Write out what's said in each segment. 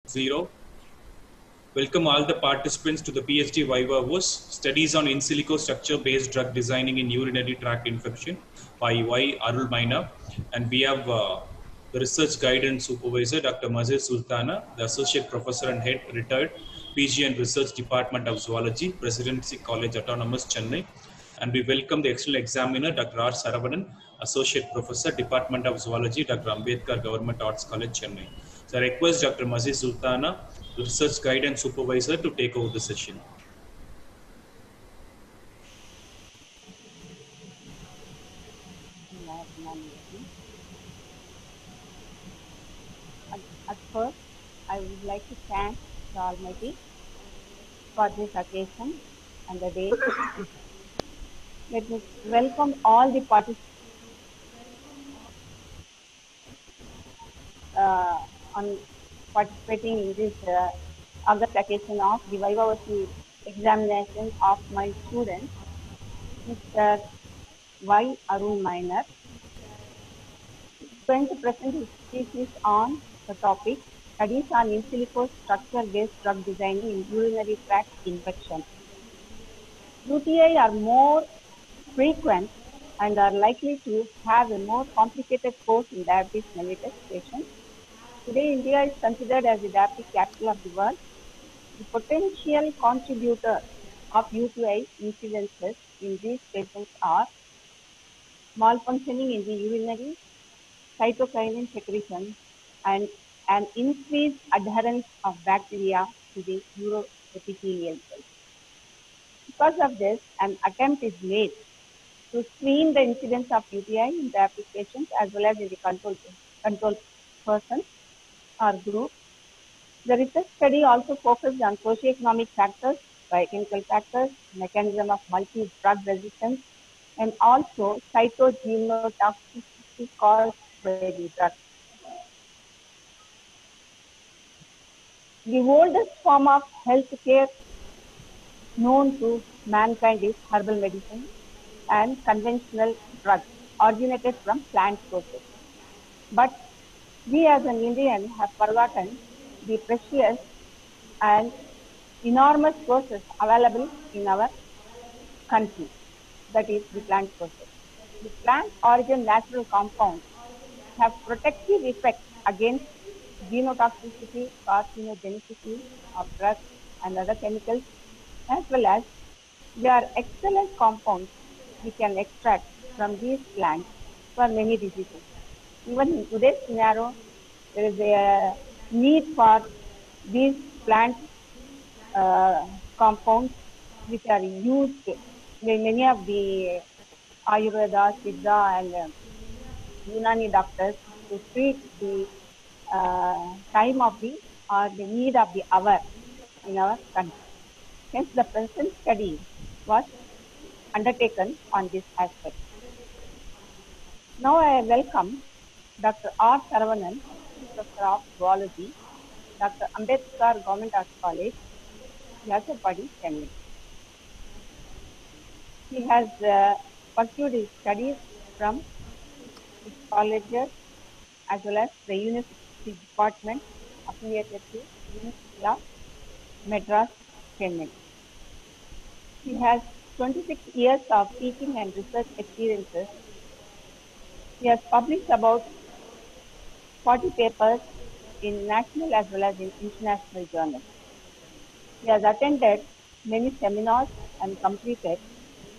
0. Welcome all the participants to the PhD Viva WUS Studies on In Silico Structure-Based Drug Designing in Urinary Tract Infection by Y. Arul Maina. And we have the Research Guide and Supervisor, Dr. Mazir Sultana, the Associate Professor and Head, Retired, PG and Research Department of Zoology, Presidency College Autonomous, Chennai. And we welcome the External Examiner, Dr. R. Saravanan, Associate Professor, Department of Zoology, Dr. Ambedkar Government Arts College, Chennai. So I request Dr. Mazir Sultana, the Research Guide and Supervisor, to take over the session. At first, I would like to thank the Almighty for this occasion and the day. Let me welcome all the participants on participating in this August occasion of the Viva examination of my student, Mr. Y. Arun Minor. He is going to present his thesis on the topic Studies on In Silico Structure-Based Drug Designing in Urinary Tract Infection. UTI are more frequent and are likely to have a more complicated course in diabetes mellitus patients. Today, India is considered as the diabetic capital of the world. The potential contributor of UTI incidences in these patients are malfunctioning in the urinary cytokinin secretion and an increased adherence of bacteria to the uroepithelial cells. Because of this, an attempt is made to screen the incidence of UTI in diabetic patients as well as in the control persons or group. The research study also focused on socioeconomic factors, biochemical factors, mechanism of multi-drug resistance, and also cytogenotoxicity caused by the drug. The oldest form of healthcare known to mankind is herbal medicine and conventional drugs originated from plant sources. But we as an Indian have forgotten the precious and enormous sources available in our country, that is the plant sources. The plant origin natural compounds have protective effects against genotoxicity, carcinogenicity of drugs and other chemicals, as well as they are excellent compounds we can extract from these plants for many diseases. Even in today's scenario, there is a need for these plant compounds which are used by many of the Ayurveda, Siddha and Unani doctors to treat the time of the or the need of the hour in our country. Hence, the present study was undertaken on this aspect. Now I welcome Dr. R. Saravanan, Professor of Zoology, Dr. Ambedkar Government Arts College, Yachapadi, Chennai. He has pursued his studies from his colleges as well as the University Department affiliated to University of Madras, Chennai. He has 26 years of teaching and research experiences. He has published about 40 papers in national as well as in international journals. He has attended many seminars and completed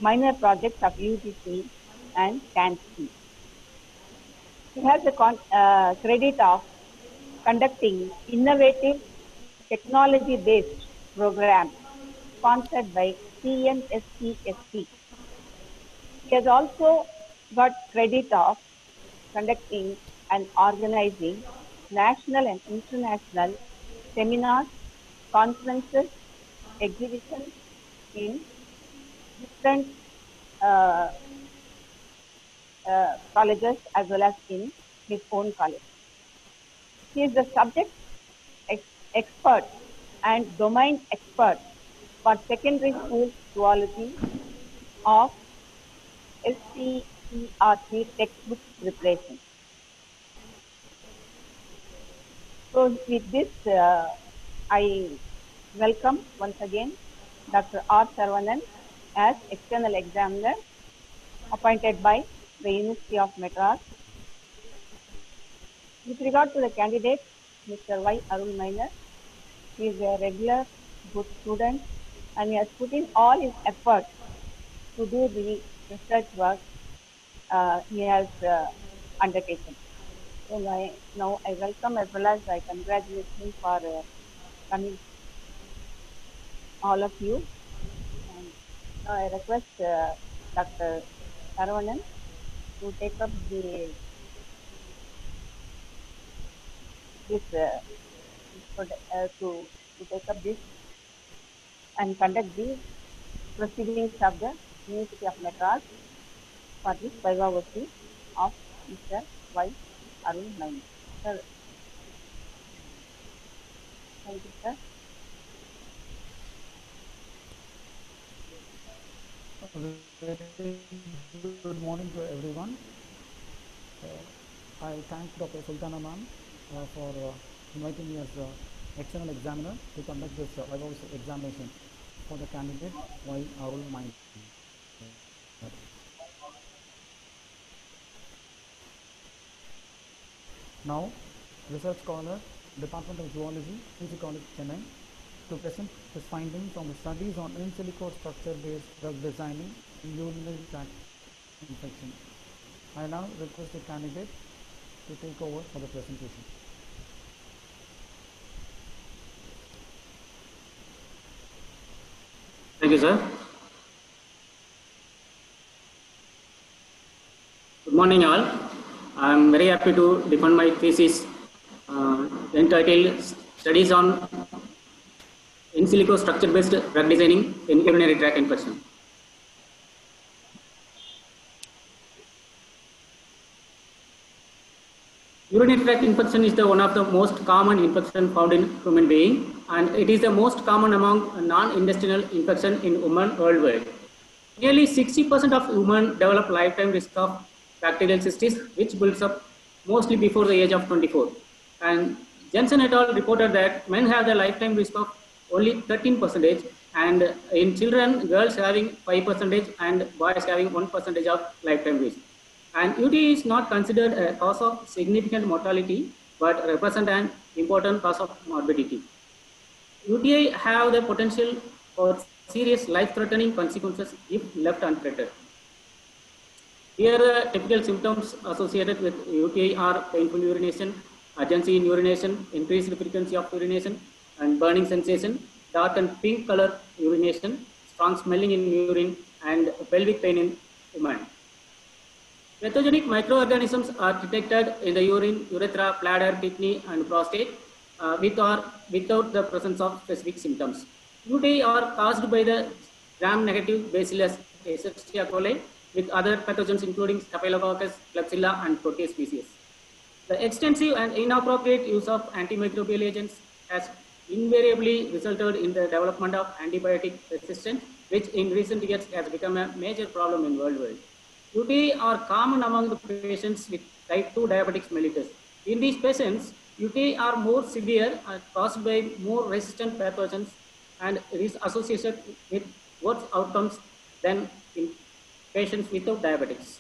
minor projects of UGC and CANSC. He has a credit of conducting innovative technology-based programs sponsored by CNSCSP. He has also got credit of conducting and organizing national and international seminars, conferences, exhibitions in different colleges as well as in his own college. He is the subject expert and domain expert for secondary school zoology of SCERT textbook preparation. So with this, I welcome once again Dr. R. Saravanan as external examiner appointed by the University of Madras. With regard to the candidate, Mr. Y. Arul Minor, he is a regular good student and he has put in all his effort to do the research work he has undertaken. So now I welcome as well as I congratulate him for coming, all of you. And now I request Dr. Saravanan to take up this to take up this and conduct the proceedings of the University of Madras for this Viva voce of Mr. Y. Arul Minor. Sir, thank you, sir. Good morning to everyone. I thank Dr. Sultana ma'am for inviting me as external examiner to conduct this examination for the candidate Y. Arul Minor. Now, research scholar, Department of Zoology, UC College, Chennai, to present his findings on the studies on in silico structure-based drug designing in urinary tract infection. I now request the candidate to take over for the presentation. Thank you, sir. Good morning, all. I am very happy to defend my thesis entitled Studies on In Silico Structure-Based Drug Designing in Urinary Tract Infection. Urinary tract infection is one of the most common infection found in human being, and it is the most common among non-intestinal infection in women worldwide. Nearly 60% of women develop lifetime risk of bacterial cystis, which builds up mostly before the age of 24. And Jensen et al. Reported that men have the lifetime risk of only 13%, and in children, girls having 5% and boys having 1% of lifetime risk. And UTI is not considered a cause of significant mortality, but represent an important cause of morbidity. UTI have the potential for serious life-threatening consequences if left untreated. Here, the typical symptoms associated with UTI are painful urination, urgency in urination, increased frequency of urination, and burning sensation, dark and pink color urination, strong smelling in urine, and pelvic pain in women. Pathogenic microorganisms are detected in the urine, urethra, bladder, kidney, and prostate with or without the presence of specific symptoms. UTI are caused by the gram-negative Bacillus Escherichia coli with other pathogens including Staphylococcus, Klebsiella, and Proteus species. The extensive and inappropriate use of antimicrobial agents has invariably resulted in the development of antibiotic resistance, which in recent years has become a major problem in worldwide. UTI are common among the patients with type 2 diabetic mellitus. In these patients, UTI are more severe and caused by more resistant pathogens, and it is associated with worse outcomes than in patients without diabetics.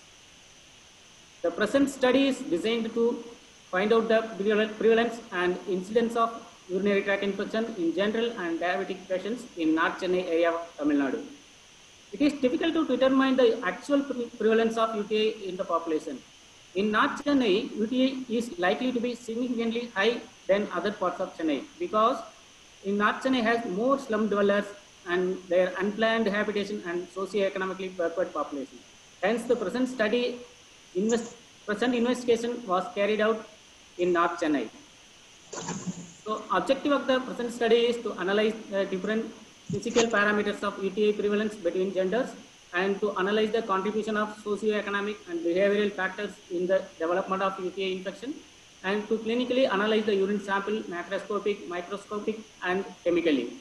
The present study is designed to find out the prevalence and incidence of urinary tract infection in general and diabetic patients in North Chennai area of Tamil Nadu. It is difficult to determine the actual prevalence of UTI in the population. In North Chennai, UTI is likely to be significantly high than other parts of Chennai because in North Chennai has more slum dwellers and their unplanned habitation and socio-economically backward population. Hence, the present investigation was carried out in North Chennai. So, objective of the present study is to analyze the different physical parameters of UTI prevalence between genders and to analyze the contribution of socio-economic and behavioral factors in the development of UTI infection and to clinically analyze the urine sample macroscopic, microscopic, and chemically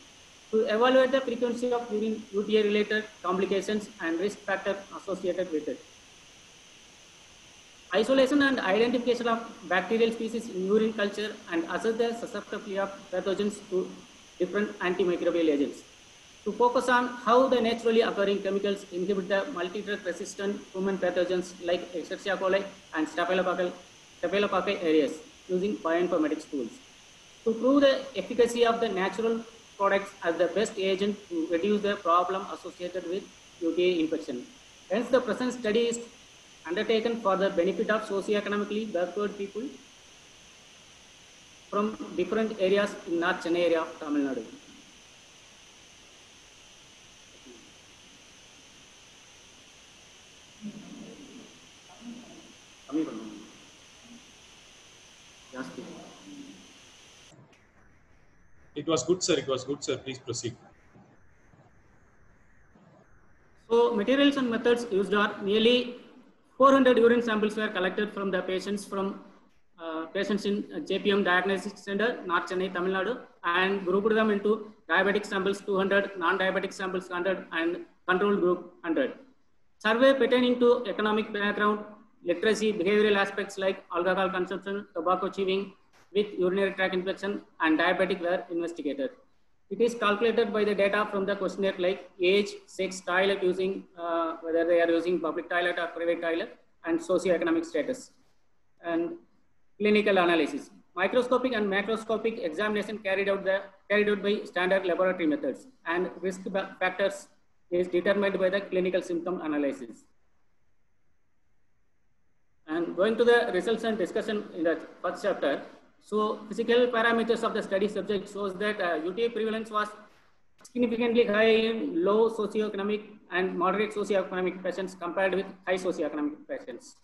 to evaluate the frequency of urine UTI related complications and risk factors associated with it. Isolation and identification of bacterial species in urine culture and assess the susceptibility of pathogens to different antimicrobial agents. To focus on how the naturally occurring chemicals inhibit the multi-drug resistant human pathogens like Escherichia coli and Staphylococci aureus using bioinformatics tools. To prove the efficacy of the natural products as the best agent to reduce the problem associated with UTI infection. Hence, the present study is undertaken for the benefit of socioeconomically backward people from different areas in North Chennai area of Tamil Nadu. It was good, sir. It was good, sir. Please proceed. So, materials and methods used are nearly 400 urine samples were collected from the patients patients in JPM Diagnostic Center, North Chennai, Tamil Nadu, and grouped them into diabetic samples 200, non-diabetic samples 100, and control group 100. Survey pertaining to economic background, literacy, behavioral aspects like alcohol consumption, tobacco chewing with urinary tract infection, and diabetic were investigated. It is calculated by the data from the questionnaire like age, sex, toilet using, whether they are using public toilet or private toilet, and socioeconomic status. And clinical analysis. Microscopic and macroscopic examination carried out by standard laboratory methods, and risk factors is determined by the clinical symptom analysis. And going to the results and discussion in the first chapter. So physical parameters of the study subject shows that UTI prevalence was significantly high in low socioeconomic and moderate socioeconomic patients compared with high socioeconomic patients.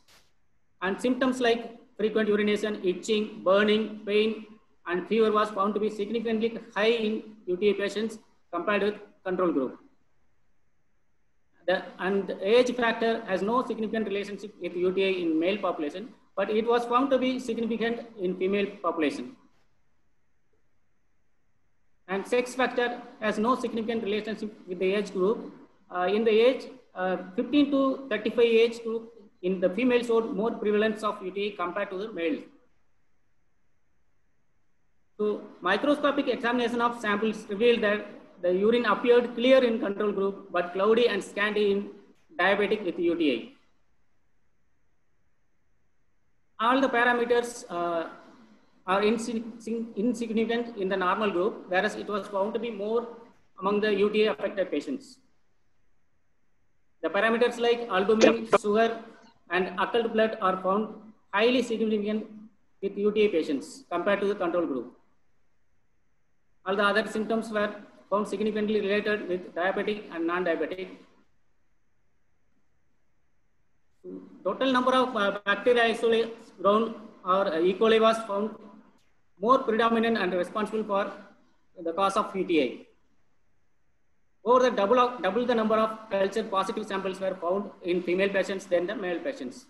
And symptoms like frequent urination, itching, burning, pain, and fever was found to be significantly high in UTI patients compared with control group. And the age factor has no significant relationship with UTI in male population, but it was found to be significant in female population. And sex factor has no significant relationship with the age group. In the age 15 to 35 age group, in the female showed more prevalence of UTI compared to the male. So microscopic examination of samples revealed that the urine appeared clear in control group, but cloudy and scanty in diabetic with UTI. All the parameters are insignificant in the normal group, whereas it was found to be more among the UTI affected patients. The parameters like albumin, sugar, and occult blood are found highly significant with UTI patients compared to the control group. All the other symptoms were found significantly related with diabetic and non-diabetic. Total number of bacteria isolates ground or E. coli was found more predominant and responsible for the cause of UTI. Over the double the number of culture positive samples were found in female patients than the male patients.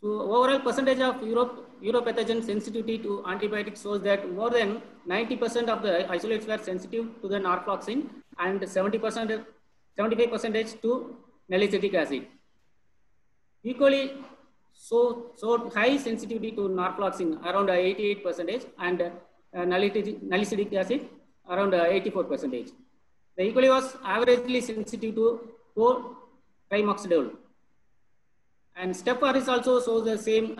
So overall percentage of uropathogen sensitivity to antibiotics shows that more than 90% of the isolates were sensitive to the norfloxacin and 75% to nalicetic acid. E. coli showed high sensitivity to norfloxacin around 88% and nalicetic acid around 84%. The E. coli was averagely sensitive to 4-trimoxidol. And Steph Harris also shows the same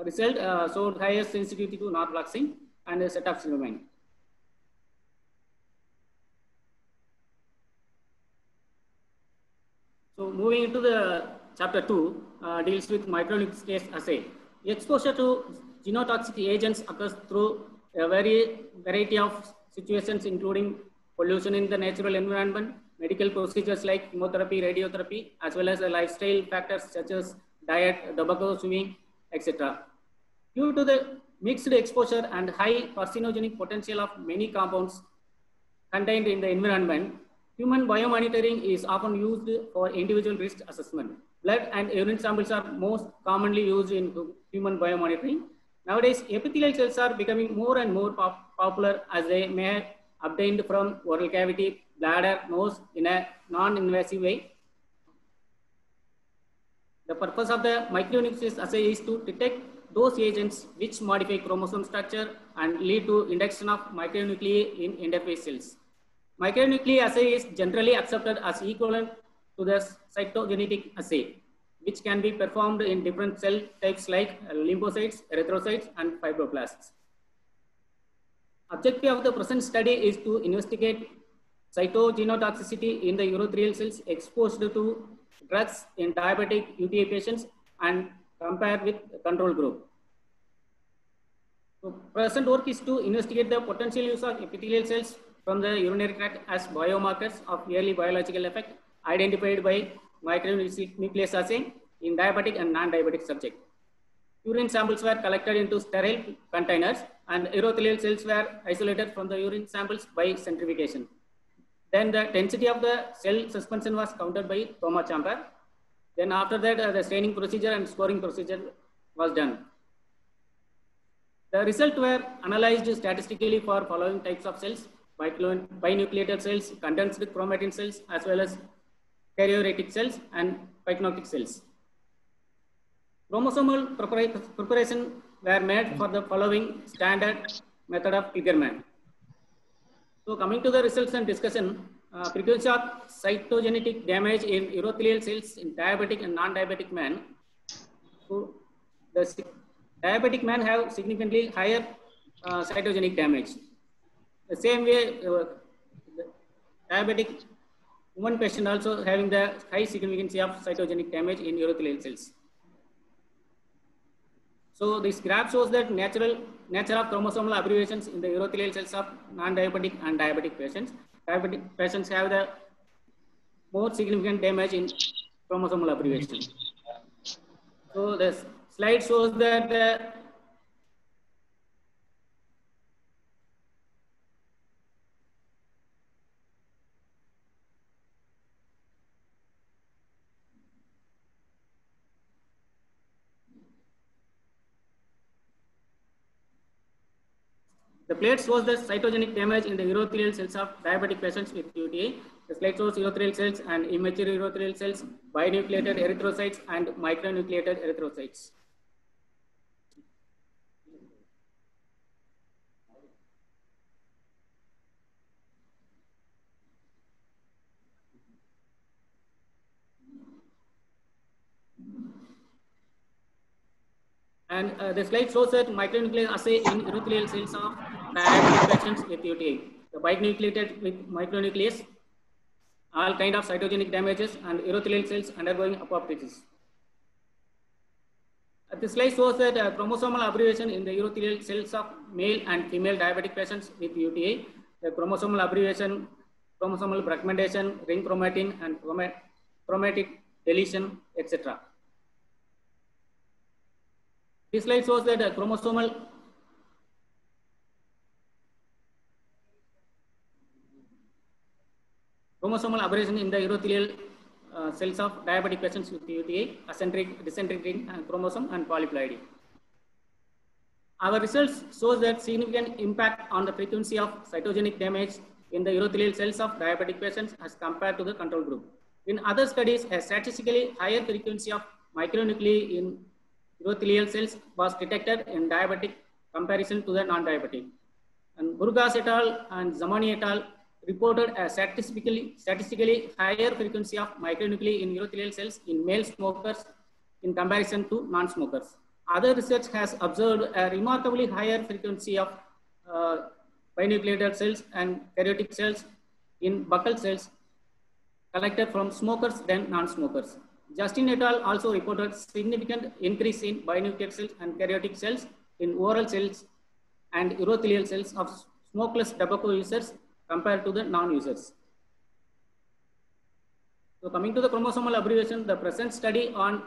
result, showed higher sensitivity to norfloxacin and cetacoplamine. So moving into the chapter 2 deals with micronuclease assay. Exposure to genotoxic agents occurs through a variety of situations, including pollution in the natural environment, medical procedures like chemotherapy, radiotherapy, as well as the lifestyle factors such as diet, tobacco chewing, etc. Due to the mixed exposure and high carcinogenic potential of many compounds contained in the environment, human biomonitoring is often used for individual risk assessment. Blood and urine samples are most commonly used in human biomonitoring. Nowadays, epithelial cells are becoming more and more popular as they may have obtained from oral cavity, bladder, nose in a non-invasive way. The purpose of the micronucleus assay is to detect those agents which modify chromosome structure and lead to induction of micronuclei in interface cells. Micronuclei assay is generally accepted as equivalent to the cytogenetic assay, which can be performed in different cell types like lymphocytes, erythrocytes, and fibroblasts. Objective of the present study is to investigate cytogenotoxicity in the urothelial cells exposed to drugs in diabetic UTI patients and compare with the control group. So present work is to investigate the potential use of epithelial cells from the urinary tract as biomarkers of early biological effect identified by micronucleus assay in diabetic and non-diabetic subjects. Urine samples were collected into sterile containers and urothelial cells were isolated from the urine samples by centrifugation. Then the density of the cell suspension was counted by Thoma chamber. Then after that, the staining procedure and scoring procedure was done. The results were analyzed statistically for following types of cells: binucleated cells, condensed chromatin cells, as well as karyoretic cells and pycnotic cells. Chromosomal preparation were made for the following standard method of Kligerman. So coming to the results and discussion, frequency of cytogenetic damage in urothelial cells in diabetic and non-diabetic men. So the diabetic men have significantly higher cytogenic damage. The same way, the diabetic woman patient also having the high significance of cytogenic damage in urothelial cells. So this graph shows that nature of chromosomal abbreviations in the urothelial cells of non-diabetic and diabetic patients. Diabetic patients have the more significant damage in chromosomal abbreviations. So the slide shows that the plate shows the cytogenic damage in the urothelial cells of diabetic patients with UTI. The slide shows urothelial cells and immature urothelial cells, binucleated erythrocytes, and micronucleated erythrocytes. And the slide shows that micronucleus assay in urothelial cells of diabetic patients with UTI. The binucleated with micronucleus, all kind of cytogenic damages, and urothelial cells undergoing apoptosis. The slide shows that chromosomal abbreviation in the urothelial cells of male and female diabetic patients with UTI. The chromosomal abbreviation, chromosomal fragmentation, ring chromatin, and chromatic deletion, etc. This slide shows that chromosomal aberration in the urothelial cells of diabetic patients with UTI, acentric, dicentric ring chromosome, and polyploidy. Our results shows that significant impact on the frequency of cytogenic damage in the urothelial cells of diabetic patients as compared to the control group. In other studies, a statistically higher frequency of micronuclei in urothelial cells was detected in diabetic comparison to the non-diabetic. And Burgas et al. And Zamani et al. Reported a statistically higher frequency of micronuclei in urothelial cells in male smokers in comparison to non-smokers. Other research has observed a remarkably higher frequency of binucleated cells and karyotic cells in buccal cells collected from smokers than non-smokers. Justin et al. Also reported significant increase in binucleated cells and karyotic cells in oral cells and urothelial cells of smokeless tobacco users compared to the non-users. So coming to the chromosomal abbreviation, the present study on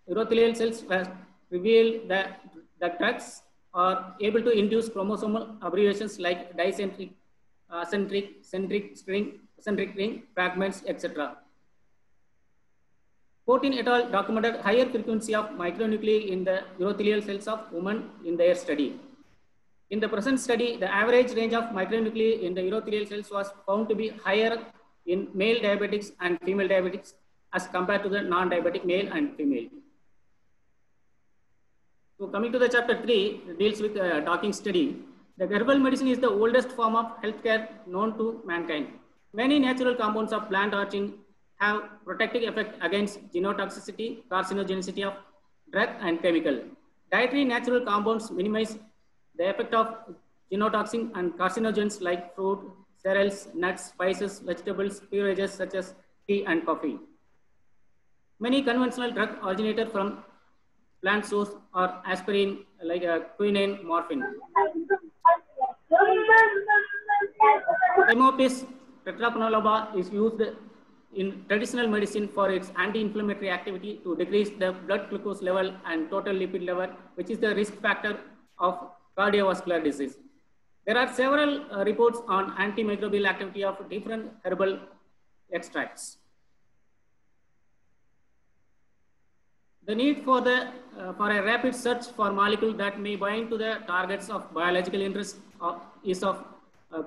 urothelial cells has revealed that the drugs are able to induce chromosomal abbreviations like dicentric, centric ring, fragments, etc. 14 et al. Documented higher frequency of micronuclei in the urothelial cells of women in their study. In the present study, the average range of micronuclei in the urothelial cells was found to be higher in male diabetics and female diabetics as compared to the non-diabetic male and female. So coming to the chapter 3, it deals with docking study. The herbal medicine is the oldest form of healthcare known to mankind. Many natural compounds of plant origin have protective effect against genotoxicity, carcinogenicity of drug and chemical. Dietary natural compounds minimize the effect of genotoxin and carcinogens like fruit, cereals, nuts, spices, vegetables, beverages such as tea and coffee. Many conventional drugs originated from plant source are aspirin, like quinine, morphine. Hemopis tetrapanoloba is used in traditional medicine for its anti-inflammatory activity to decrease the blood glucose level and total lipid level, which is the risk factor of cardiovascular disease. There are several reports on antimicrobial activity of different herbal extracts. The need for a rapid search for molecules that may bind to the targets of biological interest is of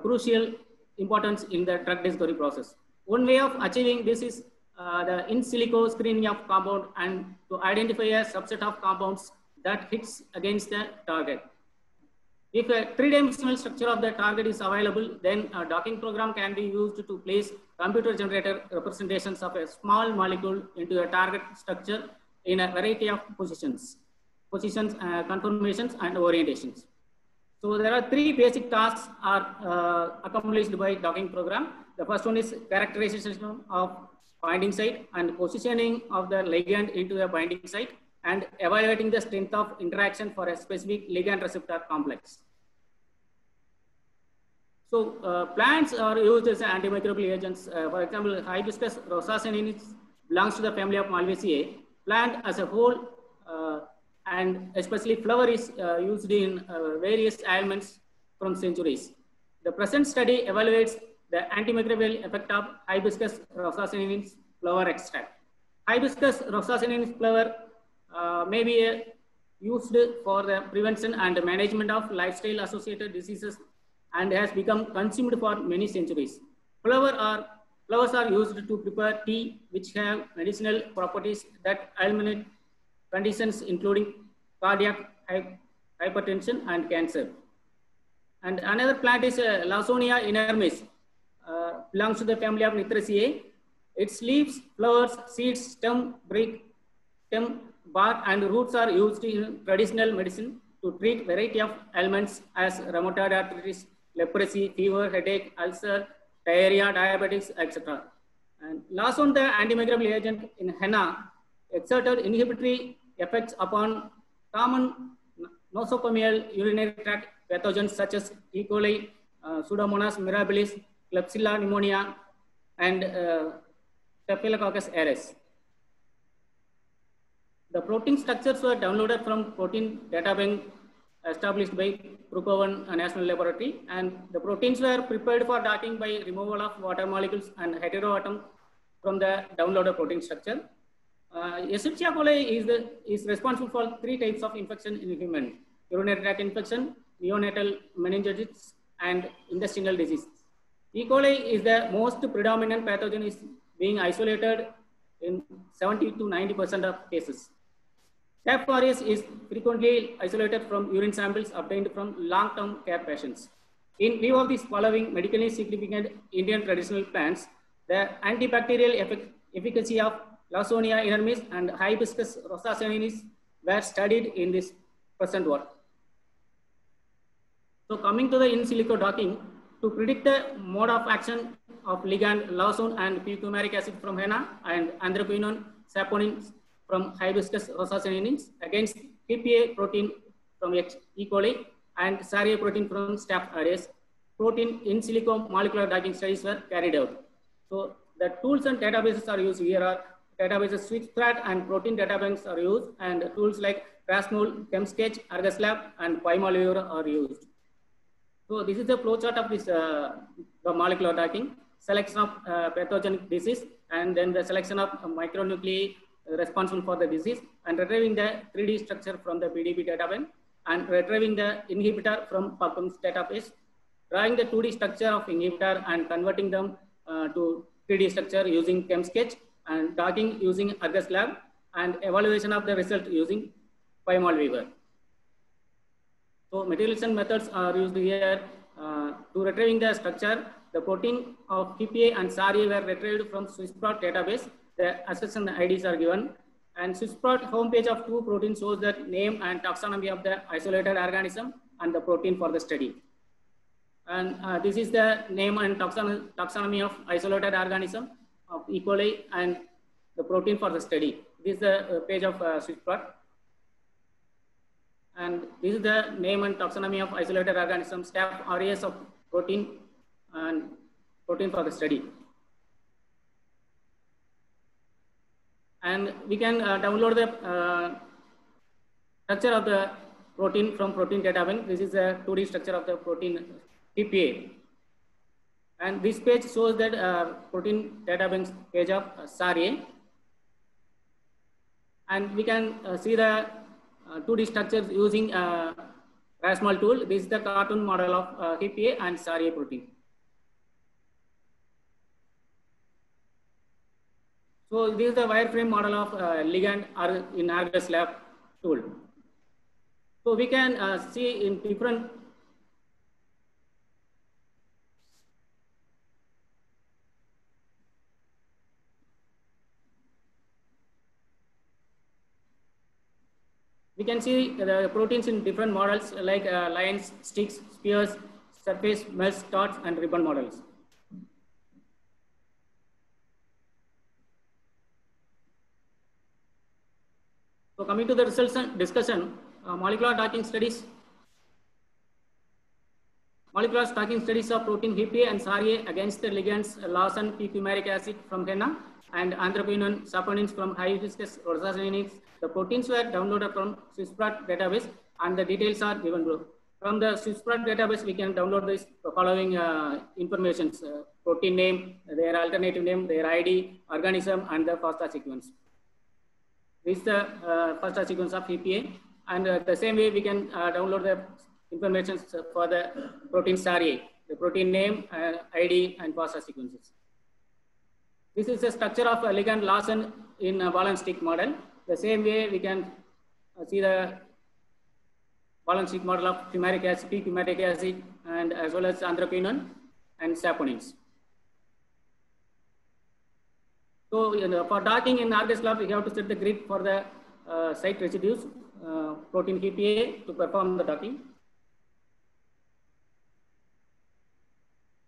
crucial importance in the drug discovery process. One way of achieving this is the in silico screening of compound and to identify a subset of compounds that hits against the target. If a three-dimensional structure of the target is available, then a docking program can be used to place computer-generated representations of a small molecule into a target structure in a variety of positions, conformations, and orientations. So there are three basic tasks are accomplished by docking program. The first one is characterization of binding site and positioning of the ligand into a binding site and evaluating the strength of interaction for a specific ligand receptor complex. So plants are used as antimicrobial agents. For example, hibiscus rosaceae belongs to the family of Malvaceae. Plant as a whole and especially flower is used in various ailments from centuries. The present study evaluates the antimicrobial effect of hibiscus rosaceae flower extract. Hibiscus rosaceae flower may be used for the prevention and management of lifestyle associated diseases and has become consumed for many centuries. Flowers are used to prepare tea, which have medicinal properties that eliminate conditions including cardiac hypertension and cancer. And another plant is Lawsonia inermis, belongs to the family of Nitraceae. Its leaves, flowers, seeds, stem, bark, and roots are used in traditional medicine to treat variety of ailments as rheumatoid arthritis, leprosy, fever, headache, ulcer, diarrhea, diabetes, etc. And last one, the antimicrobial agent in henna exerted inhibitory effects upon common nosocomial urinary tract pathogens such as E. coli, Pseudomonas mirabilis, Klebsiella pneumonia, and Staphylococcus aureus. The protein structures were downloaded from protein data bank established by Brookhaven National Laboratory, and the proteins were prepared for docking by removal of water molecules and heteroatom from the downloaded protein structure. Escherichia coli is responsible for three types of infection in human: urinary tract infection, neonatal meningitis, and intestinal disease. E. coli is the most predominant pathogen, is being isolated in 70 to 90% of cases. Staph aureus is frequently isolated from urine samples obtained from long-term care patients. In view of these following medically significant Indian traditional plants, the antibacterial efficacy of Lawsonia inermis and Hibiscus rosaceae were studied in this present work. So coming to the in silico docking, to predict the mode of action of ligand lawsone and fucumaric acid from henna and anthraquinone saponin from Hibiscus rosaceae against PPA protein from E. coli and SARA protein from Staph aureus, protein in silico molecular docking studies were carried out. So the tools and databases are used here are databases Swissthread and protein databanks are used, and tools like Rasmol, ChemSketch, ArgusLab, and PyMolViewer are used. So this is the flowchart of this the molecular docking, selection of pathogenic disease, and then the selection of micronuclei responsible for the disease, and retrieving the 3D structure from the PDB databank, and retrieving the inhibitor from PubChem's database, drawing the 2D structure of inhibitor and converting them to 3D structure using ChemSketch, and docking using ArgusLab, and evaluation of the result using PyMolViewer. So materialization methods are used here to retrieving the structure. The protein of PPA and SARA were retrieved from SwissProt database. The accession IDs are given. And SwissProt homepage of 2 proteins shows the name and taxonomy of the isolated organism and the protein for the study. And this is the name and taxonomy of isolated organism of E. coli and the protein for the study. This is the page of SwissProt. And this is the name and taxonomy of isolated organism, staff RAS of protein and protein for the study. And we can download the structure of the protein from protein data bank. This is a 2D structure of the protein PPA. And this page shows that protein data bank page of SARA. And we can see the 2D structures using Rasmol tool. This is the cartoon model of PPA and SARA protein. So this is the wireframe model of ligand in Argus Lab tool. So we can see in different we can see the proteins in different models like lines, sticks, spheres, surface, mesh, dots, and ribbon models. So coming to the results and discussion, molecular stacking studies of protein PPA and SARA against the ligands Lawson p-fumaric acid from henna and anthraquinone saponins from hibiscus rosaceae. The proteins were downloaded from SwissProt database and the details are given below. From the SwissProt database, we can download this following information: protein name, their alternative name, their ID, organism, and the FASTA sequence. This is the FASTA sequence of PPA. And the same way, we can download the information for the protein SARA, the protein name, ID, and FASTA sequences. This is the structure of ligand Lawson in a ball and stick model. The same way, we can see the ball and stick model of fumaric acid, p-fumaric acid, and as well as anthraquinone and saponins. So for docking in Argus Lab, we have to set the grid for the site residues, protein PPA, to perform the docking.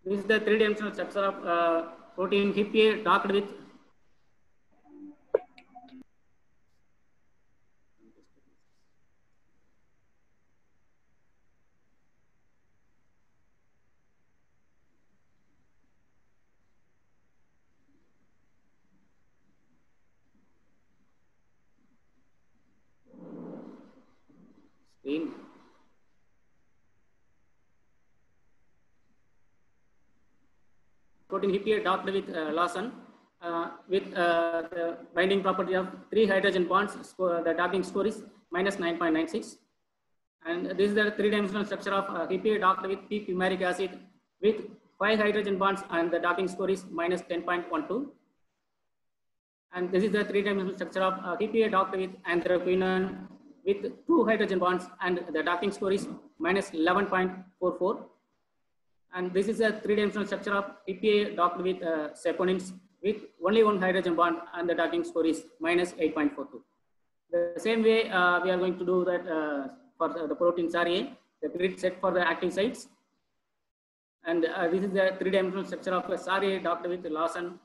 This is the 3-dimensional structure of protein PPA docked with screen. Protein PPA docked with Lawson with the binding property of 3 hydrogen bonds. The docking score is -9.96. And this is the 3-dimensional structure of PPA docked with p-fumaric acid with 5 hydrogen bonds, and the docking score is -10.12. And this is the 3-dimensional structure of PPA docked with anthraquinone with 2 hydrogen bonds, and the docking score is -11.44. And this is a 3-dimensional structure of PPA docked with saponins with only 1 hydrogen bond, and the docking score is -8.42. The same way we are going to do that for the protein SARA, the grid set for the active sites. And this is the 3-dimensional structure of SARA docked with Lawson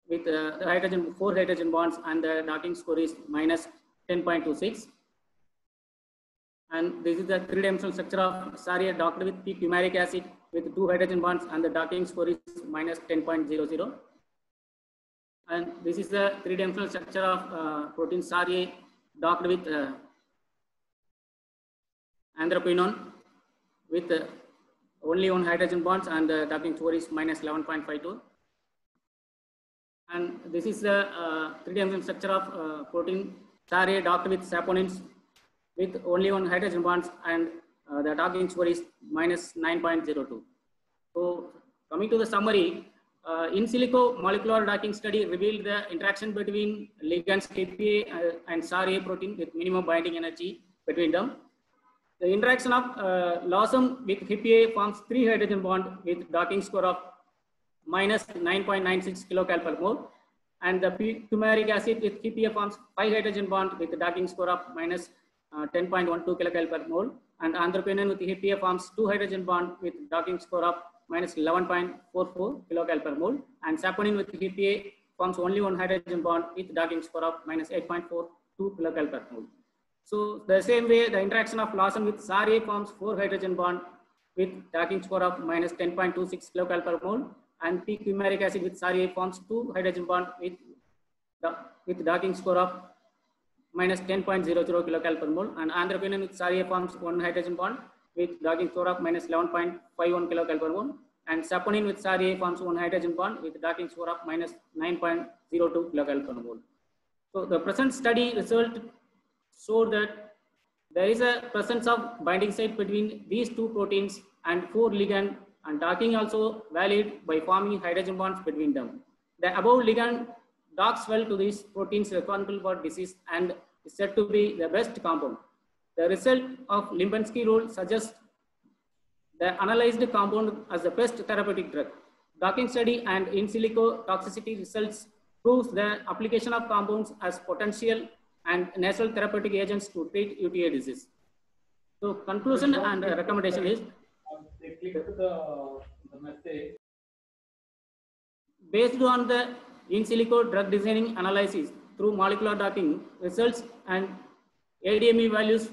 with 4 hydrogen bonds, and the docking score is -10.26. And this is the 3-dimensional structure of SARA docked with p-fumaric acid with 2 hydrogen bonds, and the docking score is -10.00. And this is the 3-dimensional structure of protein SARA docked with anthraquinone with only 1 hydrogen bonds, and the docking score is -11.52. And this is the 3-dimensional structure of protein SARA docked with saponins with only 1 hydrogen bonds, and the docking score is -9.02. So coming to the summary, in silico molecular docking study revealed the interaction between ligands PPA and SARA protein with minimum binding energy between them. The interaction of lawsum with HIPA forms 3 hydrogen bond with docking score of minus 9.96 kilocal per mole, and the fumaric acid with HIPA forms 5 hydrogen bond with docking score of minus 10.12 kilocal per mole, and androquinone with HIPA forms 2 hydrogen bond with docking score of minus 11.44 kilocal per mole, and saponin with HIPA forms only 1 hydrogen bond with docking score of minus 8.42 kilocal per mole. So the same way, the interaction of lawsum with SAR-A forms 4 hydrogen bond with docking score of minus 10.26 kilocal per mole, and fumaric acid with SAR-A forms 2 hydrogen bond with docking score of minus 10.00 kilocal per mole, and androquinone with SAR-A forms 1 hydrogen bond with docking score of minus 11.51 kilocal per mole, and saponin with SAR-A forms 1 hydrogen bond with docking score of minus 9.02 kilocal per mole. So the present study result showed that there is a presence of binding site between these 2 proteins and 4 ligand, and docking also valid by forming hydrogen bonds between them. The above ligand docks well to these proteins responsible for disease and is said to be the best compound. The result of Lipinski rule suggests the analyzed compound as the best therapeutic drug. Docking study and in silico toxicity results proves the application of compounds as potential and natural therapeutic agents to treat UTI disease. So conclusion and recommendation is, they click the message. Based on the in silico drug designing analysis through molecular docking results and ADME values,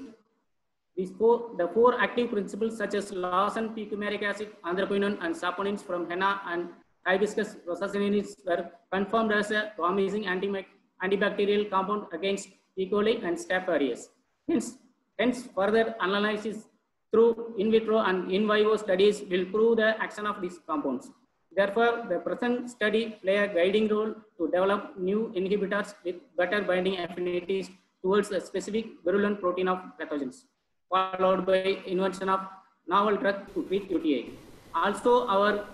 the 4 active principles such as lawsum, fumaric acid, androquinone, and saponins from henna and hibiscus rosaceae were confirmed as a promising antibacterial compound against E. coli and Staph aureus. Hence, further analysis through in vitro and in vivo studies will prove the action of these compounds. Therefore, the present study play a guiding role to develop new inhibitors with better binding affinities towards a specific virulent protein of pathogens, followed by invention of novel drug to treat UTI. Also, our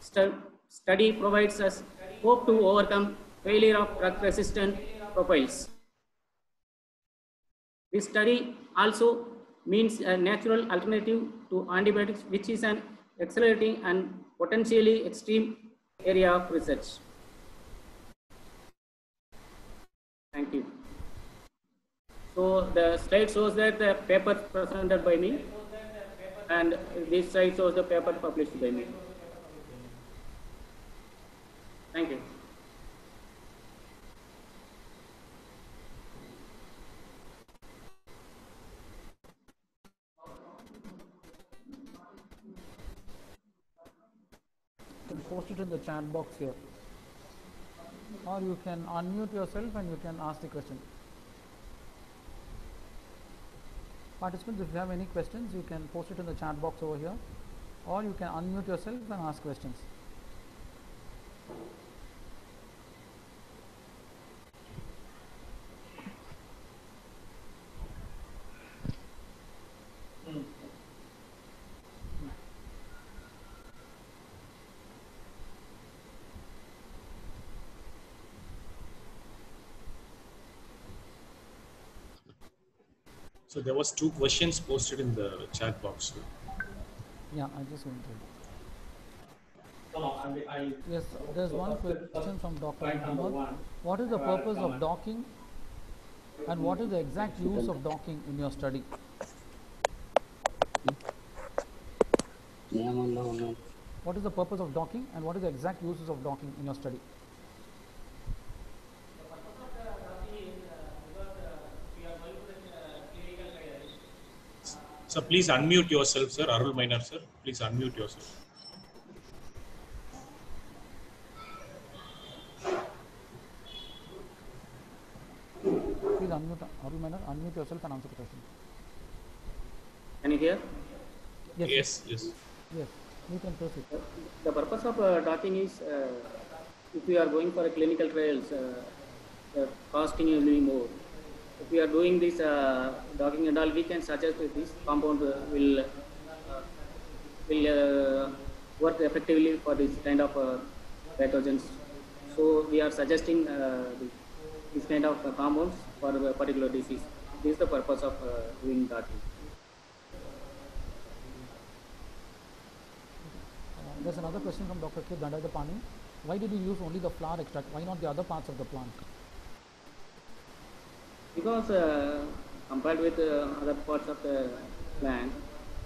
study provides us hope to overcome failure of drug-resistant profiles. This study also means a natural alternative to antibiotics, which is an accelerating and potentially extreme area of research. Thank you. So the slide shows that the paper presented by me, and this slide shows the paper published by me. Thank you. You can post it in the chat box here, or you can unmute yourself and you can ask the question. Participants, if you have any questions, you can post it in the chat box over here, or you can unmute yourself and ask questions. So there was 2 questions posted in the chat box. Yeah, I just went through. I Yes, there's one question from Dr. Muhammad. What is the purpose of docking, and what is the exact use of docking in your study? What is the purpose of docking, and what is the exact uses of docking in your study? So please unmute yourself, sir. Arul Minor, sir. Please unmute yourself. Please unmute, Arul Minor, unmute yourself and answer the question. Can you hear? Yes. Yes, you can proceed. The purpose of docking is, if we are going for a clinical trials, the costing will be more. If we are doing this docking and all, we can suggest that this compound will work effectively for this kind of pathogens. So we are suggesting this kind of compounds for a particular disease. This is the purpose of doing docking. there's another question from Dr. K. Dandadapani. Why did you use only the flower extract? Why not the other parts of the plant? Because compared with other parts of the plant,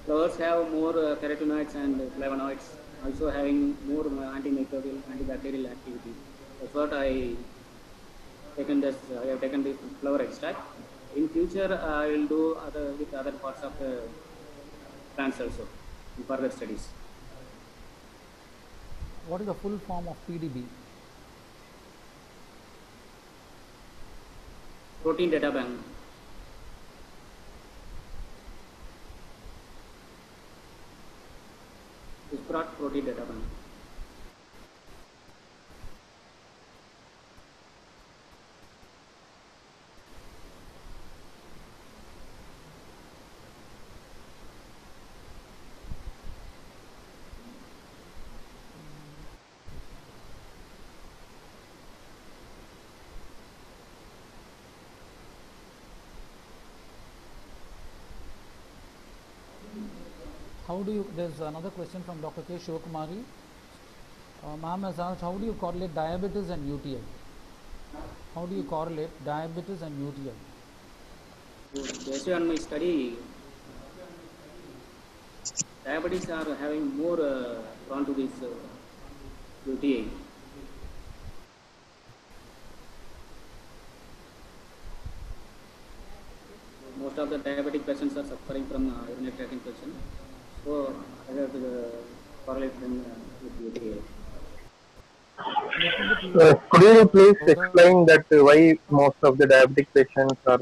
flowers have more carotenoids and flavonoids, also having more antimicrobial, antibacterial activity. That's what I have taken this flower extract. In future, I will do with other parts of the plants also in further studies. What is the full form of PDB? Protein data bank. ISPROT protein data bank. How do you, there's another question from Dr. K. Shivakumari. Ma'am has asked, how do you correlate diabetes and UTI? How do you correlate diabetes and UTI? Based on my study, diabetes are having more prone to this UTI. Most of the diabetic patients are suffering from urinary tract infection. So I have to correlate them with UTI. Could you please explain that why most of the diabetic patients are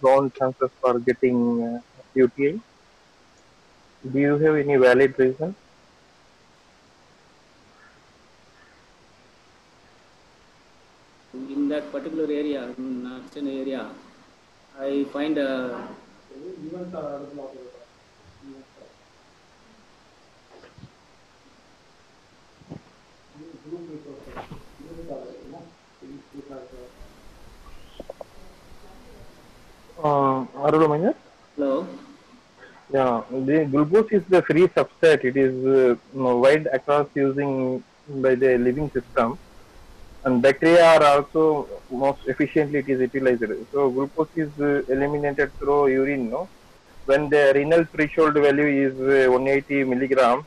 prone chances for getting UTI? Do you have any valid reason? In that particular area, in Naxon area, I find Arul Minor? hello. Yeah, the glucose is the free substrate. It is wide across using by the living system, and bacteria are also most efficiently it is utilized. So glucose is eliminated through urine. No, when the renal threshold value is 180 milligram.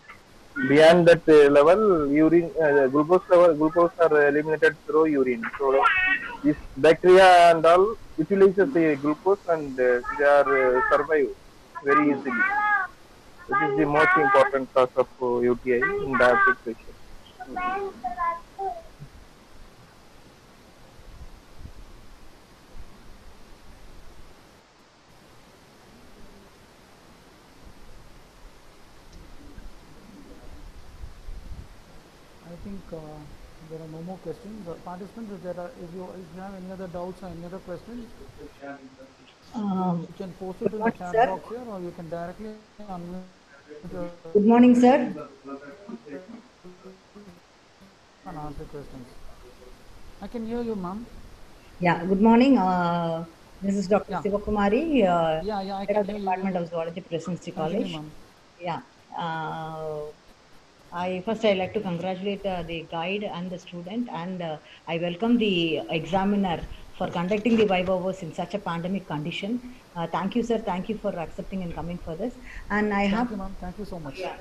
Beyond that level, urine glucose are eliminated through urine. So this bacteria and all utilizes the glucose and they are survive very easily. This is the most important cause of UTI in diabetic patients. I think there are no more questions. Participants, if you have any other doubts or any other questions, you can post it in the chat box here, or you can directly unmute. Good morning, sir. And answer questions. I can hear you, ma'am. Yeah, good morning. This is Dr. Yeah. Sivakumari, I head can of the hear Department you. of Zoology, Presidency Continue, College. ma'am. Yeah. I'd like to congratulate the guide and the student, and I welcome the examiner for conducting the Vivavos in such a pandemic condition. Thank you, sir. Thank you for accepting and coming for this. And Thank you, ma'am. Thank you so much. Yeah.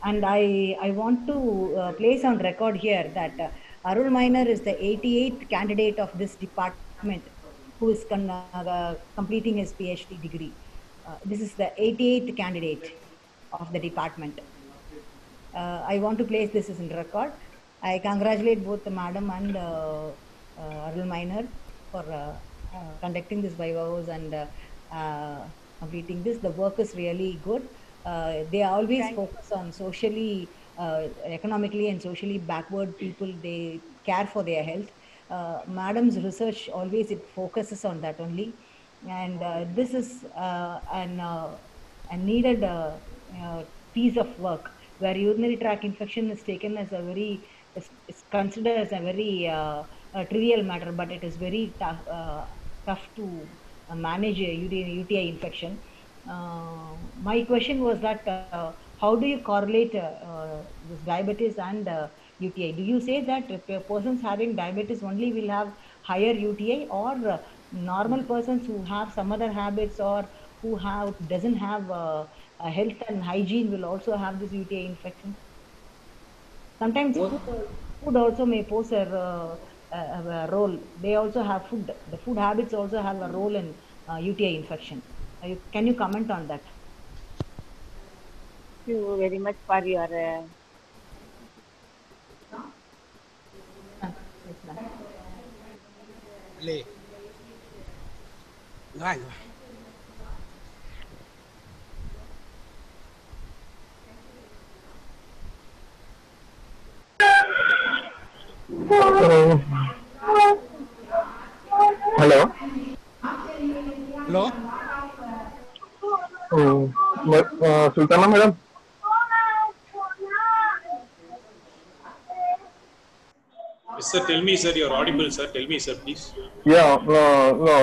And I want to place on record here that Arul Minor is the 88th candidate of this department who is completing his PhD degree. This is the 88th candidate of the department. I want to place this as in record. I congratulate both the madam and Arul Minor for conducting this Vivavos and completing this. The work is really good. They always focus on socially, economically and socially backward people. They care for their health. Madam's research always it focuses on that only. And this is a needed piece of work where urinary tract infection is taken as a very, is considered as a very trivial matter, but it is very tough to manage a UTI infection. My question was that how do you correlate this diabetes and UTI? Do you say that persons having diabetes only will have higher UTI, or normal persons who have some other habits or who doesn't have health and hygiene will also have this UTI infection? Sometimes food also may pose a role. They also have food. The food habits also have a role in UTI infection. Can you comment on that? Thank you very much for your Yes, ma'am. Lê. Rồi. Hello. Hello. Sultana madam. Yes, sir, tell me, sir, you're audible, sir. Tell me, sir, please. Yeah, no.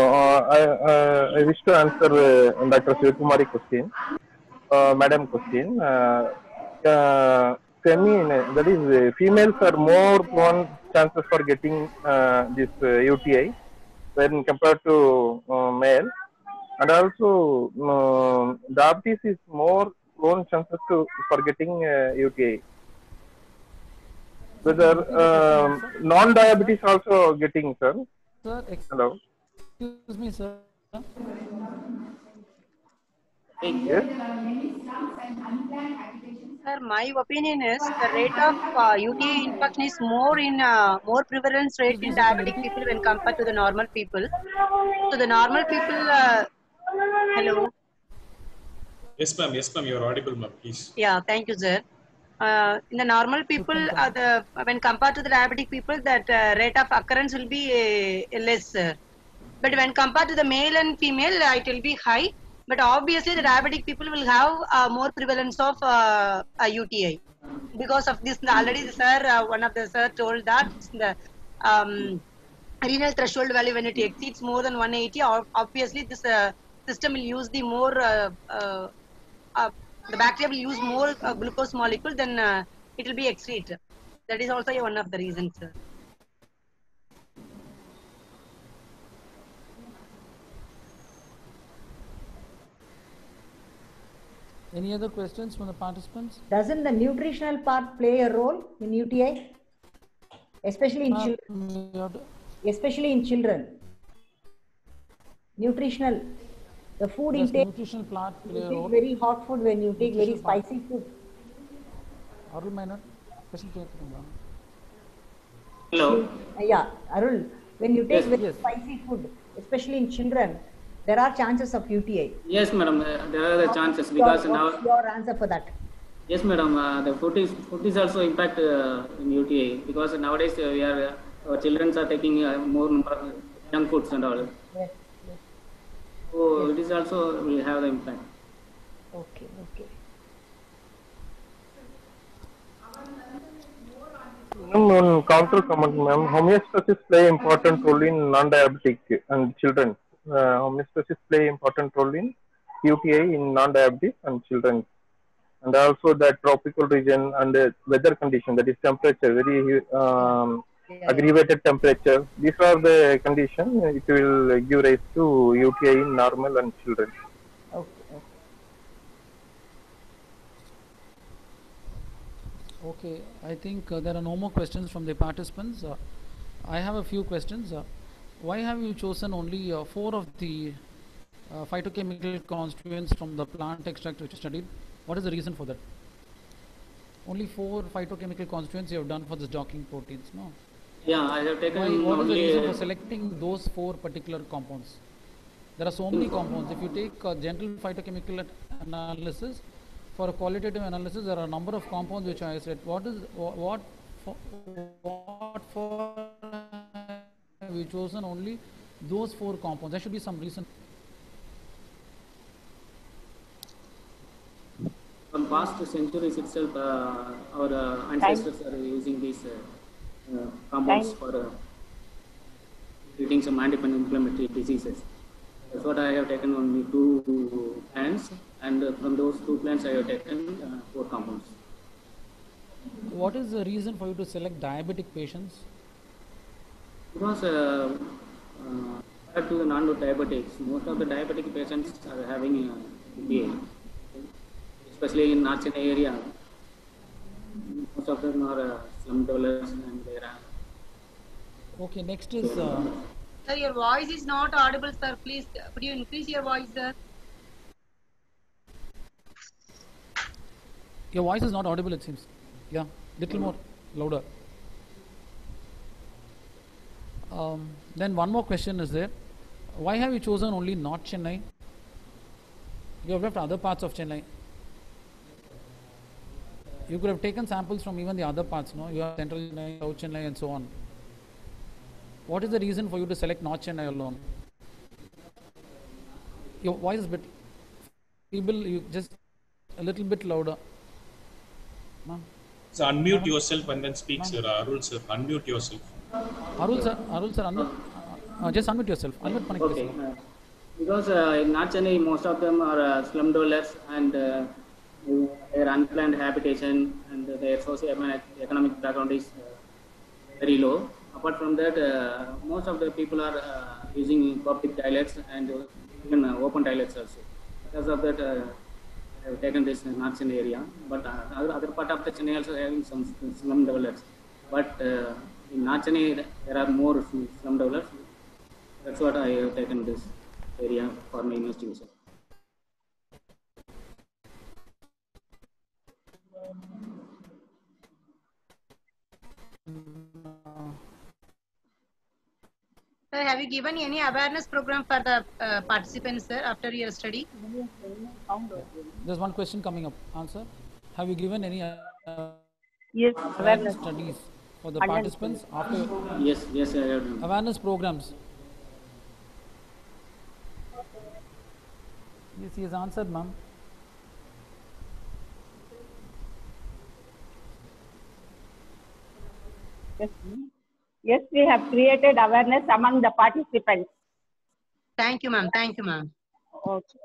I wish to answer Dr. Shivakumari question, madam question. That is, females are more prone chances for getting this UTI when compared to male, and also diabetes is more prone chances for getting UTI. Whether non-diabetes also getting, sir? Sir, Hello. excuse me, sir. Yes. Sir, my opinion is the rate of UTI infection is more more prevalence rate in diabetic people when compared to the normal people. So the normal people, hello. Yes, ma'am. Yes, ma'am. You're audible, ma'am. Please. Yeah, thank you, sir. In the normal people, when compared to the diabetic people, that rate of occurrence will be less, sir. But when compared to the male and female, it will be high. But obviously, the diabetic people will have more prevalence of UTI because of this. Already, sir, one of the sir told that the renal threshold value, when it exceeds more than 180, obviously this system will use the more the bacteria will use more glucose molecule, then it will be excrete. That is also one of the reasons, sir. Any other questions from the participants? Doesn't the nutritional part play a role in UTI? Especially in children. Especially in children. Nutritional, the food intake. Nutritional part play a you role. take very hot food, when you take very spicy food. Arul Minor, question. Hello. Yeah, Arul, when you take very spicy food, especially in children, there are chances of UTI. Yes, madam. There are the chances because now. What's your answer for that? Yes, madam. The food is also impact in UTI because nowadays our children are taking more number of junk foods and all. Yes. So it is also will have the impact. Okay. One counter comment, ma'am. Homeostasis play important role in non-diabetic and children. Homeostasis play important role in UTI in non-diabetic and children, and also the tropical region and the weather condition, that is temperature, very aggravated temperature. These are the conditions. It will give rise to UTI in normal and children. Okay, I think there are no more questions from the participants. I have a few questions. Why have you chosen only 4 of the phytochemical constituents from the plant extract which you studied? What is the reason for that? Only 4 phytochemical constituents you have done for the docking proteins, no? Yeah, I have taken What is the only reason for selecting those 4 particular compounds? There are so many compounds. If you take gentle phytochemical analysis, for a qualitative analysis, there are a number of compounds which I said. What for have you chosen only those 4 compounds? There should be some reason. from past centuries itself, our ancestors are using these compounds for treating some anti-inflammatory diseases. That's what I have taken only 2 plants and from those 2 plants I have taken 4 compounds. What is the reason for you to select diabetic patients? Because compared to the non-diabetics, most of the diabetic patients are having BPA, especially in North Chennai area. Most of them are slum dwellers, and they are. Okay, next is Sir, your voice is not audible, sir. Please, could you increase your voice, sir? your voice is not audible, it seems. Yeah, little more louder. Then one more question is there. Why have you chosen only North Chennai? You have left other parts of Chennai. You could have taken samples from even the other parts, no? You have Central Chennai, South Chennai, and so on. What is the reason for you to select North Chennai alone? Your voice is a bit feeble. You just a little bit louder. Ma'am. So unmute yourself and then speak, sir. Arul sir, unmute yourself. Arul sir, unmute. Just unmute yourself. Unmute panni Okay. please. Because in North Chennai, most of them are slum dwellers, and their unplanned habitation and their socio-economic background is very low. Apart from that, most of the people are using public toilets and even open toilets also. Because of that, I have taken this North Chennai area. But other part of the Chennai also having some slum dwellers. But in North Chennai, there are more slum dwellers. That's what I have taken this area for my investigation. Sir, have you given any awareness program for the participants, sir, after your study? There's one question coming up. Answer. Have you given any Yes, awareness. studies for the participants after Yes, I have done. awareness programs? Yes, he has answered, ma'am. Yes, we have created awareness among the participants. Thank you, ma'am. Thank you, ma'am. Okay.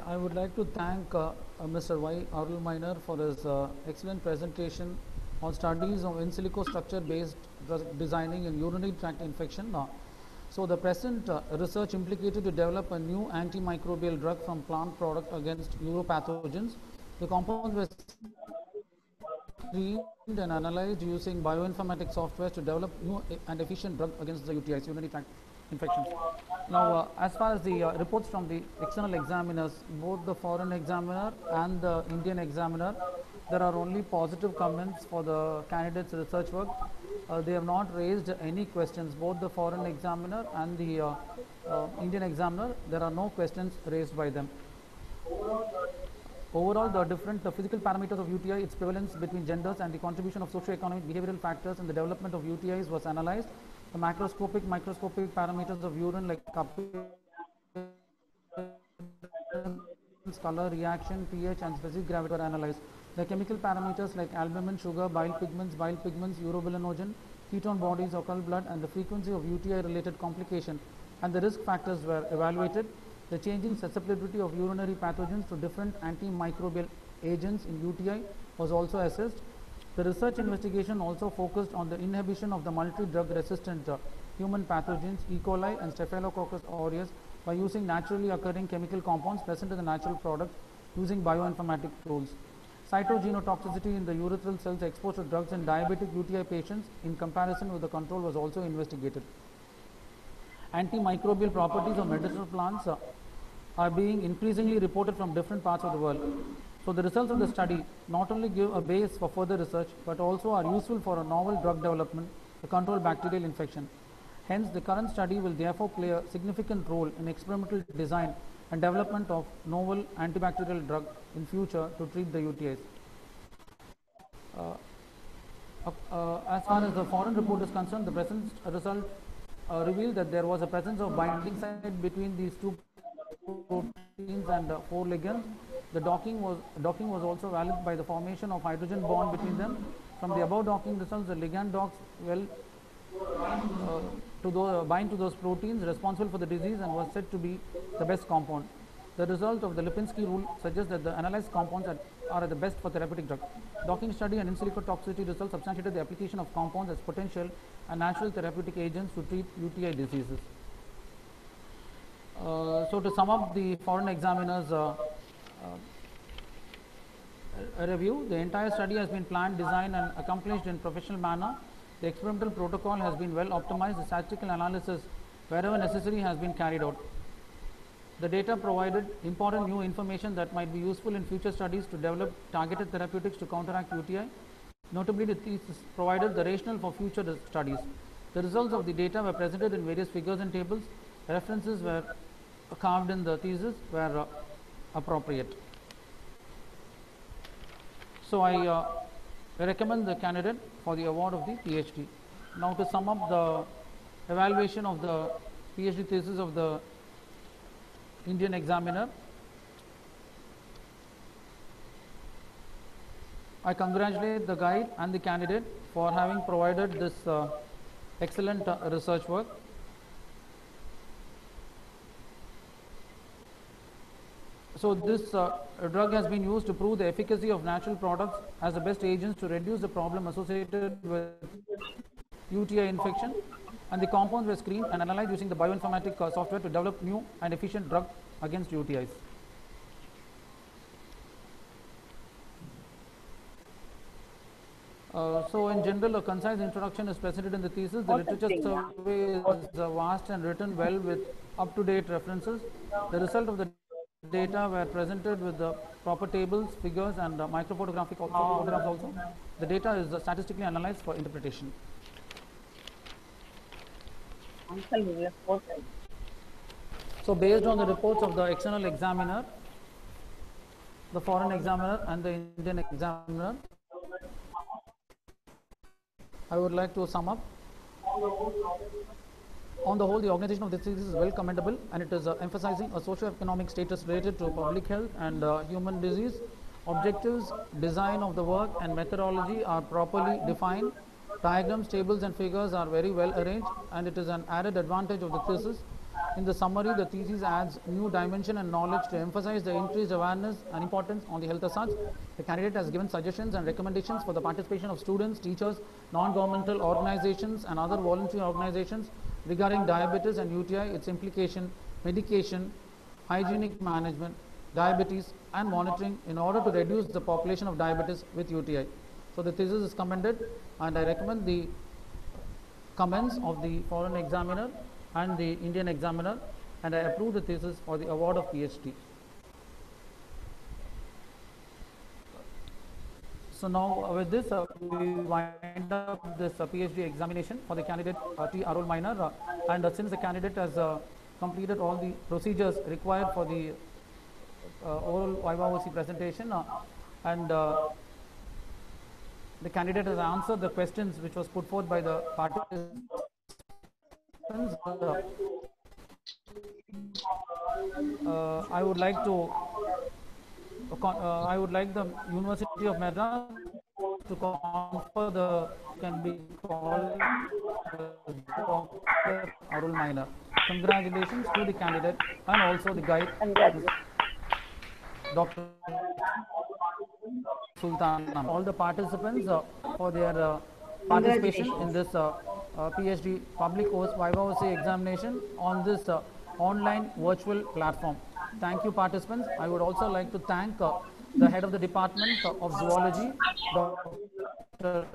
I would like to thank Mr. Y. Arul Miner for his excellent presentation on studies of in silico structure based designing in urinary tract infection. So the present research implicated to develop a new antimicrobial drug from plant product against uropathogens. The compounds were screened and analyzed using bioinformatics software to develop new and efficient drug against the UTIs, urinary tract infections. Now, as far as the reports from the external examiners, both the foreign examiner and the Indian examiner, there are only positive comments for the candidates' research work. They have not raised any questions. Both the foreign examiner and the Indian examiner, there are no questions raised by them. Overall, the different physical parameters of UTI, its prevalence between genders, and the contribution of socio-economic behavioral factors in the development of UTIs was analyzed. The macroscopic, microscopic parameters of urine like color, reaction, pH, and specific gravity were analyzed. The chemical parameters like albumin, sugar, bile pigments, urobilinogen, ketone bodies, occult blood, and the frequency of UTI-related complication and the risk factors were evaluated. The changing susceptibility of urinary pathogens to different antimicrobial agents in UTI was also assessed. The research investigation also focused on the inhibition of the multi-drug resistant human pathogens, E. coli and Staphylococcus aureus by using naturally occurring chemical compounds present in the natural product using bioinformatic tools. Cytogenotoxicity in the urethral cells exposed to drugs in diabetic UTI patients in comparison with the control was also investigated. Antimicrobial properties of medicinal plants are being increasingly reported from different parts of the world. So the results of the study not only give a base for further research, but also are useful for a novel drug development to control bacterial infection. Hence, the current study will therefore play a significant role in experimental design and development of novel antibacterial drug in future to treat the UTIs. As far as the foreign report is concerned, the present result revealed that there was a presence of binding site between these two proteins and 4 ligands. The docking was also valid by the formation of hydrogen bond between them. From the above docking results, the ligand docks well bind to those proteins responsible for the disease and was said to be the best compound. The result of the Lipinski rule suggests that the analyzed compounds are the best for therapeutic drug. Docking study and in silico toxicity results substantiated the application of compounds as potential and natural therapeutic agents to treat UTI diseases. So to sum up the foreign examiner's review, the entire study has been planned, designed and accomplished in professional manner. The experimental protocol has been well optimized. The statistical analysis wherever necessary has been carried out. The data provided important new information that might be useful in future studies to develop targeted therapeutics to counteract UTI. Notably, the thesis provided the rationale for future studies. The results of the data were presented in various figures and tables. References were carved in the thesis were appropriate. So I recommend the candidate for the award of the PhD. Now to sum up the evaluation of the PhD thesis of the Indian examiner, I congratulate the guide and the candidate for having provided this excellent research work. So this drug has been used to prove the efficacy of natural products as the best agents to reduce the problem associated with UTI infection, and the compounds were screened and analyzed using the bioinformatic software to develop new and efficient drug against UTIs. So in general, a concise introduction is presented in the thesis. The literature survey is vast and written well with up-to-date references. The result of the data were presented with the proper tables, figures and microphotographic photographs also. The data is statistically analyzed for interpretation. So based on the reports of the external examiner, the foreign examiner and the Indian examiner, I would like to sum up. On the whole, the organization of this thesis is well commendable, and it is emphasizing a socio-economic status related to public health and human disease. Objectives, design of the work and methodology are properly defined. Diagrams, tables and figures are very well arranged, and it is an added advantage of the thesis. In the summary, the thesis adds new dimension and knowledge to emphasize the increased awareness and importance on the health as such. The candidate has given suggestions and recommendations for the participation of students, teachers, non-governmental organizations and other voluntary organizations regarding diabetes and UTI, its implication, medication, hygienic management, diabetes and monitoring in order to reduce the population of diabetes with UTI. So the thesis is commended, and I recommend the comments of the foreign examiner and the Indian examiner, and I approve the thesis for the award of PhD. So now with this, we wind up this PhD examination for the candidate T. Arul Minor, and since the candidate has completed all the procedures required for the oral Viva OC presentation, and the candidate has answered the questions which was put forth by the participants. I would like the University of Madras to confer the can be called Dr. Arul Minor. Congratulations to the candidate and also the guide, Dr. Sultana. All the participants for their participation in this PhD public course Viva OC examination on this online virtual platform. Thank you, participants. I would also like to thank the head of the Department of Zoology, Dr.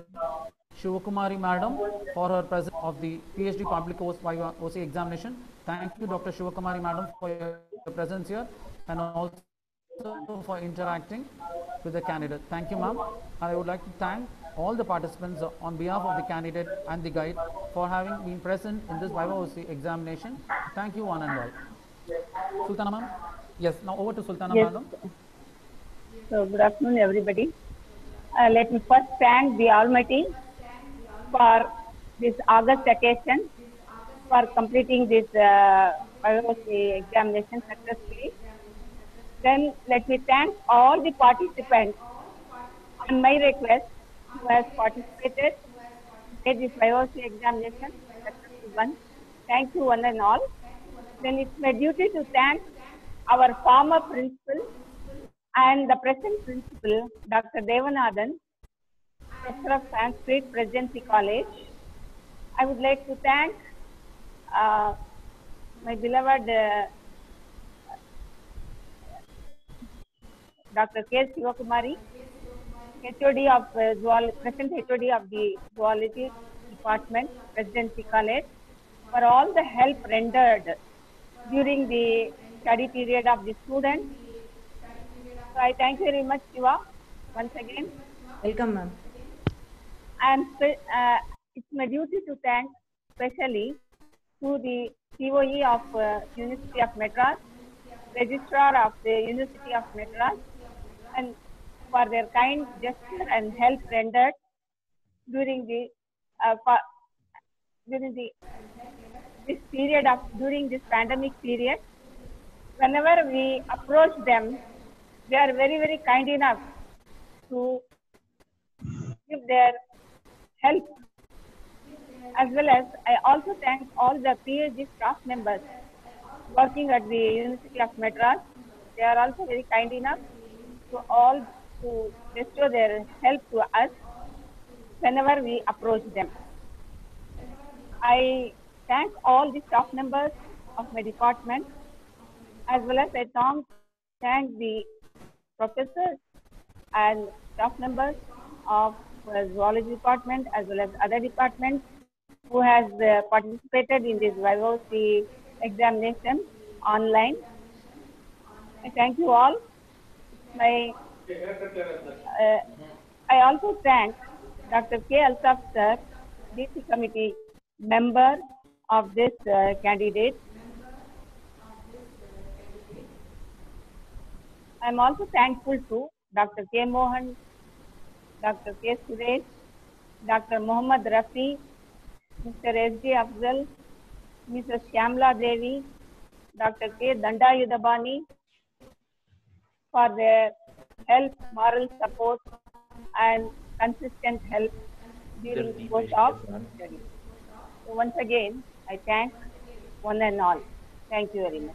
Shivakumari Madam, for her presence of the PhD public course Viva OC examination. Thank you, Dr. Shivakumari Madam, for your presence here and also for interacting with the candidate. Thank you, ma'am. I would like to thank all the participants on behalf of the candidate and the guide for having been present in this Viva OC examination. Thank you, one and all. Sultana ma'am? Yes, now over to Sultana madam. So good afternoon, everybody. Let me first thank the Almighty for this August occasion, for completing this Viva OC examination successfully. Then let me thank all the participants on my request who has participated in this Viva OC examination successful one. Thank you one and all. Then it's my duty to thank our former principal and the present principal, Dr. Devanathan, Professor of Sanskrit, Presidency College. I would like to thank my beloved Dr. K. Sivakumari, HOD of present HOD of the Zoology Department, Presidency College, for all the help rendered during the study period of the students. So I thank you very much, Shiva, once again. Welcome, ma'am. And it's my duty to thank especially to the COE of University of Madras, Registrar of the University of Madras, and for their kind gesture and help rendered during the during this pandemic period. Whenever we approach them, they are very, very kind enough to give their help. As well as I also thank all the PhD staff members working at the University of Madras. They are also very kind enough to bestow their help to us whenever we approach them. I thank all the staff members of my department, as well as I thank the professors and staff members of the zoology department as well as other departments who has participated in this Vivos examination online. I thank you all. I also thank Dr. K. Alsaf sir, DC committee member of this candidate. I am also thankful to Dr. K. Mohan, Dr. K. Suresh, Dr. Muhammad Rafi, Mr. S.J. Afzal, Mrs. Shyamla Devi, Dr. K. Dandayudabani for their help, moral support, and consistent help during the course of study. So once again, I thank one and all. Thank you very much.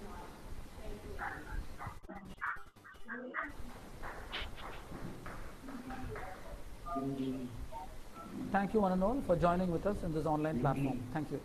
Thank you one and all for joining with us in this online platform. Thank you.